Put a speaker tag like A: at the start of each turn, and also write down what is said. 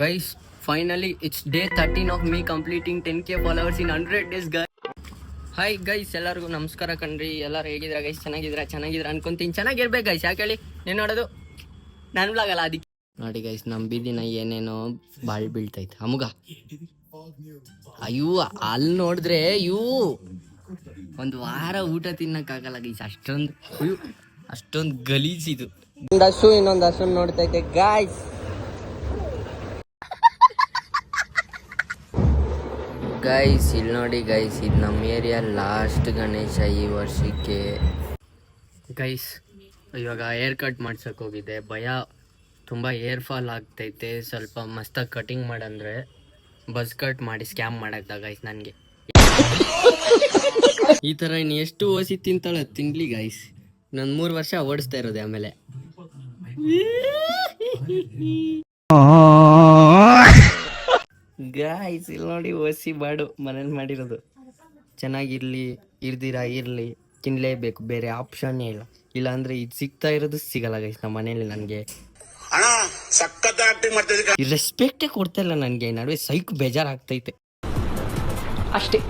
A: Guys, finally it's day 13 of me completing 10k followers in 100 days guys. Hi guys, ಎಲ್ಲರಿಗೂ ನಮಸ್ಕಾರ ಕಣ್ರಿ. ಎಲ್ಲರೂ ಹೇಗಿದ್ರ guys? ಚೆನ್ನಾಗಿದ್ರ ಅನ್ಕೊಂತೀನಿ. ಚೆನ್ನಾಗಿರ್ಬೇಕು ಗೈಸ್. ಯಾಕೆ ಹೇಳಿ, ನೀನು ನೋಡೋದು ನನ್ನ ಬ್ಲಾಗ್ ಅಲ್ಲ, ಅದಕ್ಕೆ ನೋಡಿ ಗೈಸ್ ನಮ್ಮ ಬೀದಿನ ಏನೇನೋ ಬಾಳ್ ಬೀಳ್ತೈತೆ ಅಮುಗ. ಅಯ್ಯೋ ಅಲ್ಲಿ ನೋಡಿದ್ರೆ ಒಂದು ವಾರ ಊಟ ತಿನ್ನಕ್ಕಾಗಲ್ಲ ಗೈಸ್, ಅಷ್ಟೊಂದು ಗಲೀಜಿದು. ಒಂದು ಹಸು ಇನ್ನೊಂದು ಹಸು ನೋಡ್ತೈತೆ ಗಾಯ್ಸ್. ಗೈಸ್ ಇಲ್ಲಿ ನೋಡಿ ಗೈಸ್, ಇದು ನಮ್ಮ ಏರಿಯಾ ಲಾಸ್ಟ್ ಗಣೇಶ ಈ ವರ್ಷಕ್ಕೆ. ಗೈಸ್ ಇವಾಗ ಹೇರ್ ಕಟ್ ಮಾಡ್ಸಕ್ಕೆ ಹೋಗಿದ್ದೆ, ಭಯ ತುಂಬ ಹೇರ್ ಫಾಲ್ ಆಗ್ತೈತೆ. ಸ್ವಲ್ಪ ಮಸ್ತಾಗಿ ಕಟಿಂಗ್ ಮಾಡಂದ್ರೆ ಬಸ್ ಕಟ್ ಮಾಡಿ ಸ್ಕ್ಯಾಮ್ ಮಾಡಾಕ್ದ ಗೈಸ್ ನನಗೆ. ಈ ಥರ ಇನ್ನು ಎಷ್ಟು ಓಸಿ ತಿಂತಾಳೆ ತಿನ್ಲಿ ಗೈಸ್. ನಾನು 3 ವರ್ಷ ಓಡಿಸ್ತಾ ಇರೋದೆ. ಆಮೇಲೆ ಗಾಯ್ಸ್ ಇಲ್ಲಿ ನೋಡಿ, ಓಸಿ ಬಾಡು ಮನೇಲಿ ಮಾಡಿರೋದು. ಚೆನ್ನಾಗಿರ್ಲಿ ಇರ್ಲಿ, ತಿನ್ಲೇಬೇಕು, ಬೇರೆ ಆಪ್ಷನ್ನೇ ಇಲ್ಲ. ಇಲ್ಲಾಂದ್ರೆ ಇದು ಸಿಗ್ತಾ ಇರೋದು ಸಿಗಲ್ಲ ಗೈಸ್ ನಮ್ಮ ಮನೇಲಿ. ನನಗೆ ರೆಸ್ಪೆಕ್ಟೇ ಕೊಡ್ತಾ ಇಲ್ಲ ನನಗೆ. ನಡುವೆ ಸೈಕ್ ಬೇಜಾರಾಗ್ತೈತೆ ಅಷ್ಟೇ.